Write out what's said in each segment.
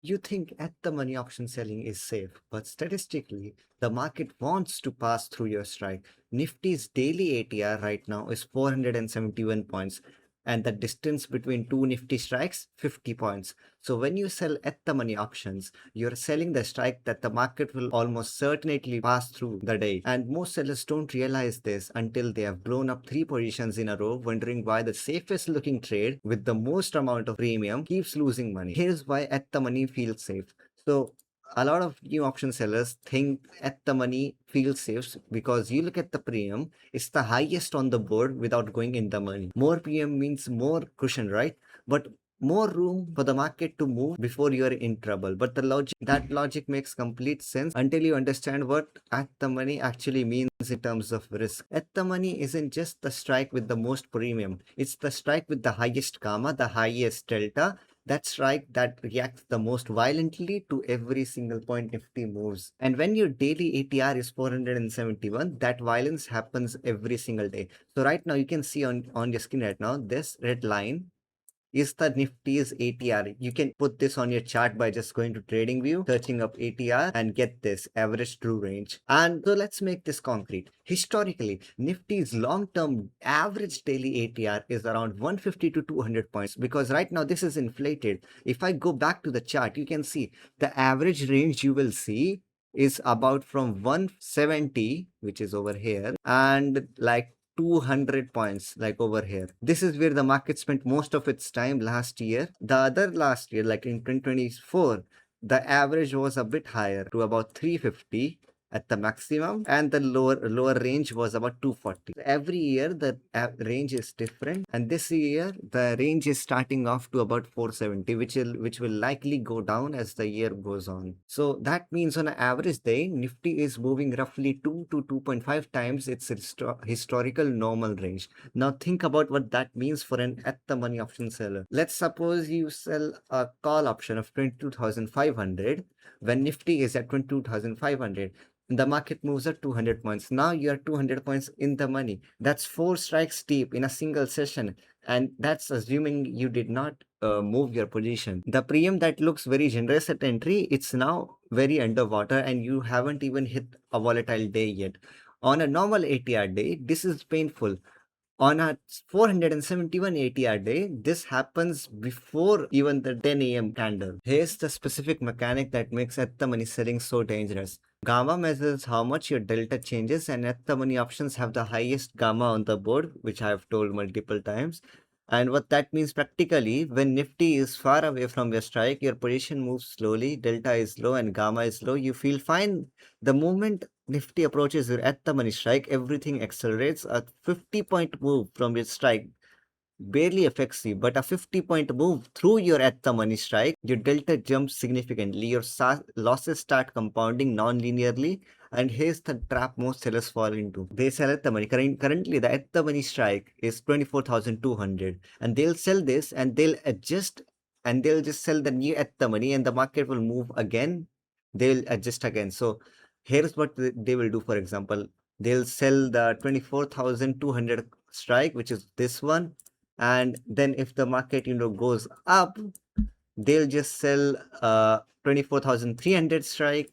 You think at the money option selling is safe, but statistically, the market wants to pass through your strike. Nifty's daily ATR right now is 471 points, and the distance between two Nifty strikes, 50 points. So when you sell at the money options, you're selling the strike that the market will almost certainly pass through the day. And most sellers don't realize this until they have blown up three positions in a row, wondering why the safest looking trade with the most amount of premium keeps losing money. Here's why at the money feels safe. So a lot of new option sellers think at the money feels safe because you look at the premium, it's the highest on the board without going in the money. More premium means more cushion, right? But more room for the market to move before you're in trouble. But that logic makes complete sense until you understand what at the money actually means in terms of risk. At the money isn't just the strike with the most premium, it's the strike with the highest gamma, the highest delta, that strike that reacts the most violently to every single point Nifty moves. And when your daily ATR is 471, that violence happens every single day. So right now you can see on your screen right now, this red line is the Nifty's ATR. You can put this on your chart by just going to TradingView, searching up ATR, and get this average true range. And so let's make this concrete. Historically, Nifty's long-term average daily ATR is around 150 to 200 points, because right now this is inflated. If I go back to the chart, you can see the average range you will see is about from 170, which is over here, and like 200 points like over here. This is where the market spent most of its time last year. The other last year, like in 2024, the average was a bit higher to about 350 at the maximum, and the lower range was about 240. Every year the range is different, and this year the range is starting off to about 470, which will likely go down as the year goes on. So that means on an average day, Nifty is moving roughly 2 to 2.5 times its historical normal range. Now think about what that means for an at the money option seller. Let's suppose you sell a call option of 22,500 when Nifty is at 22,500. The market moves at 200 points. Now you are 200 points in the money. That's 4 strikes deep in a single session. And that's assuming you did not move your position. The premium that looks very generous at entry, it's now very underwater, and you haven't even hit a volatile day yet. On a normal ATR day, this is painful. On a 471 ATR day, this happens before even the 10 a.m. candle. Here's the specific mechanic that makes at the money selling so dangerous. Gamma measures how much your delta changes, and at the money options have the highest gamma on the board, which I have told multiple times. And what that means practically, when Nifty is far away from your strike, your position moves slowly, delta is low and gamma is low, you feel fine. The moment Nifty approaches your at the money strike, everything accelerates. A 50-point move from your strike barely affects you, but a 50-point move through your at the money strike, your delta jumps significantly. Your losses start compounding non-linearly, and here's the trap most sellers fall into. They sell at the money. Currently, the at the money strike is 24,200, and they'll sell this and they'll adjust, and they'll just sell the new at the money, and the market will move again. They'll adjust again. So here's what they will do. For example, they'll sell the 24,200 strike, which is this one, and then if the market goes up, they'll just sell 24,300 strike,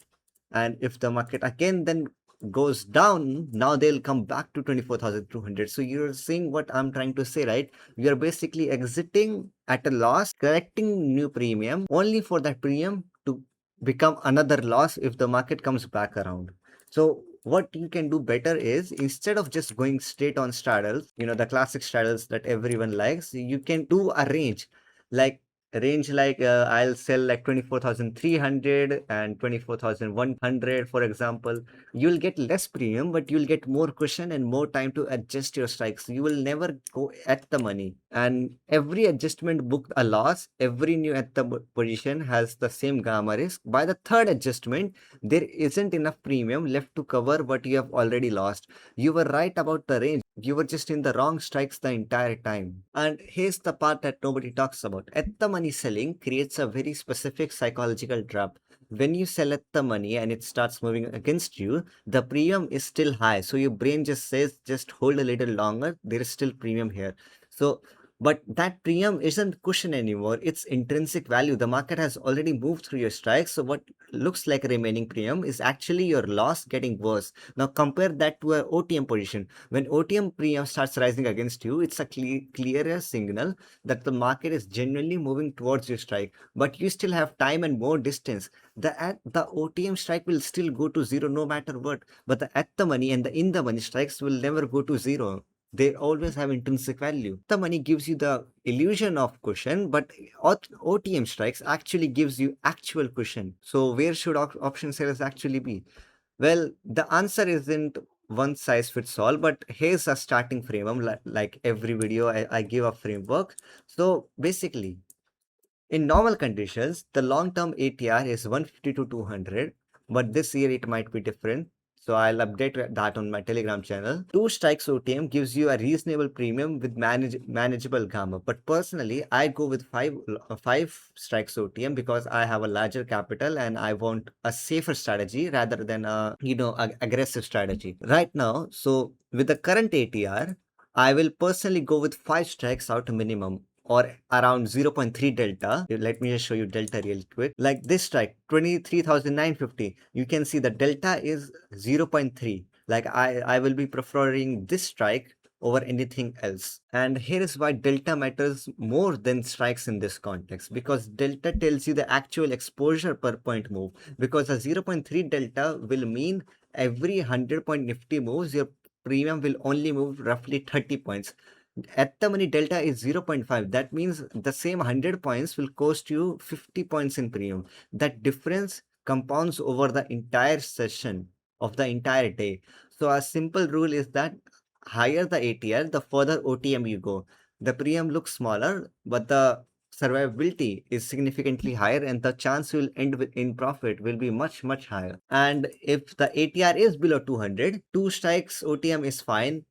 and if the market again then goes down, now they'll come back to 24,200. So you're seeing what I'm trying to say, right? You're basically exiting at a loss, collecting new premium only for that premium to become another loss if the market comes back around. So what you can do better is, instead of just going straight on straddles, the classic straddles that everyone likes, you can do a range like I'll sell like 24,300 and 24,100, for example. You'll get less premium, but you'll get more cushion and more time to adjust your strikes. You will never go at the money, and every adjustment booked a loss. Every new at the position has the same gamma risk. By the third adjustment, there isn't enough premium left to cover what you have already lost. You were right about the range. You were just in the wrong strikes the entire time. And here's the part that nobody talks about. At the money selling creates a very specific psychological trap. When you sell at the money and it starts moving against you, the premium is still high. So your brain just says, just hold a little longer. There is still premium here. So But that premium isn't cushion anymore. It's intrinsic value. The market has already moved through your strikes. So what looks like a remaining premium is actually your loss getting worse. Now compare that to a OTM position. When OTM premium starts rising against you, it's a clearer signal that the market is genuinely moving towards your strike. But you still have time and more distance. The OTM strike will still go to zero no matter what. But the at the money and the in the money strikes will never go to zero. They always have intrinsic value. The money gives you the illusion of cushion, but OTM strikes actually gives you actual cushion. So where should option sellers actually be? Well, the answer isn't one size fits all, but here's a starting framework. Like every video, I give a framework. So basically, in normal conditions, the long-term ATR is 150 to 200, but this year it might be different. So I'll update that on my Telegram channel. Two strikes OTM gives you a reasonable premium with manageable gamma. But personally, I go with five strikes OTM because I have a larger capital and I want a safer strategy rather than a aggressive strategy right now. So with the current ATR, I will personally go with five strikes out minimum or around 0.3 delta. Let me just show you delta real quick. Like this strike, 23,950. You can see the delta is 0.3. Like I will be preferring this strike over anything else. And here is why delta matters more than strikes in this context, because delta tells you the actual exposure per point move. Because a 0.3 delta will mean every 100 point Nifty moves, your premium will only move roughly 30 points. At the money delta is 0.5. That means the same 100 points will cost you 50 points in premium. That difference compounds over the entire session of the entire day. So a simple rule is that higher the ATR, the further OTM you go. The premium looks smaller, but the survivability is significantly higher and the chance you'll end with in profit will be much, much higher. And if the ATR is below 200, two strikes OTM is fine.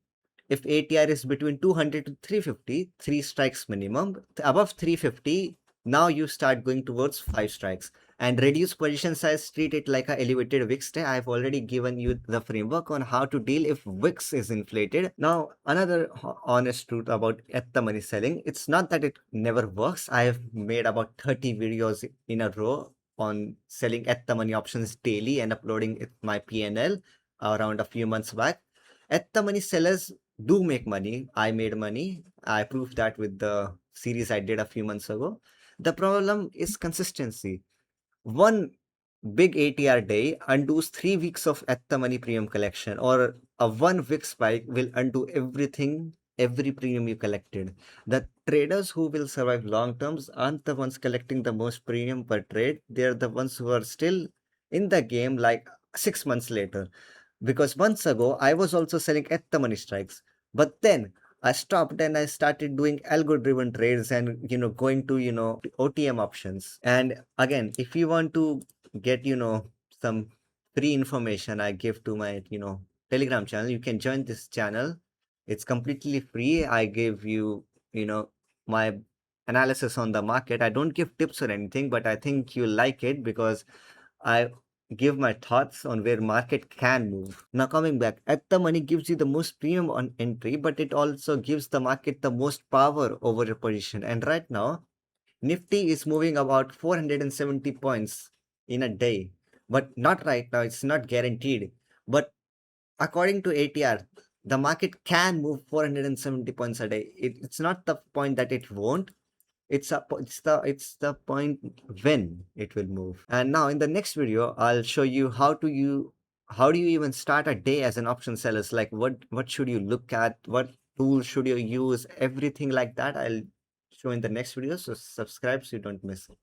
If ATR is between 200 to 350, three strikes minimum. Above 350, now you start going towards five strikes. And reduce position size, treat it like an elevated VIX day. I've already given you the framework on how to deal if VIX is inflated. Now, another honest truth about at the money selling, it's not that it never works. I have made about 30 videos in a row on selling at the money options daily and uploading it my PNL around a few months back. At the money sellers do make money. I made money. I proved that with the series I did a few months ago. The problem is consistency. One big ATR day undoes 3 weeks of at the money premium collection, or a 1 week spike will undo everything, every premium you collected. The traders who will survive long terms aren't the ones collecting the most premium per trade. They're the ones who are still in the game like 6 months later. Because months ago, I was also selling at the money strikes. But then I stopped and I started doing algo driven trades and, going to, OTM options. And again, if you want to get, some free information I give to my, Telegram channel, you can join this channel. It's completely free. I give you, my analysis on the market. I don't give tips or anything, but I think you'll like it because I give my thoughts on where market can move. Now coming back, at the money gives you the most premium on entry, but it also gives the market the most power over your position. And right now, Nifty is moving about 470 points in a day, but not right now. It's not guaranteed. But according to ATR, the market can move 470 points a day. It's not the point that it won't, it's the point when it will move. And now in the next video, I'll show you how do you even start a day as an option seller. Like what should you look at, what tools should you use, everything like that I'll show in the next video. So subscribe so you don't miss it.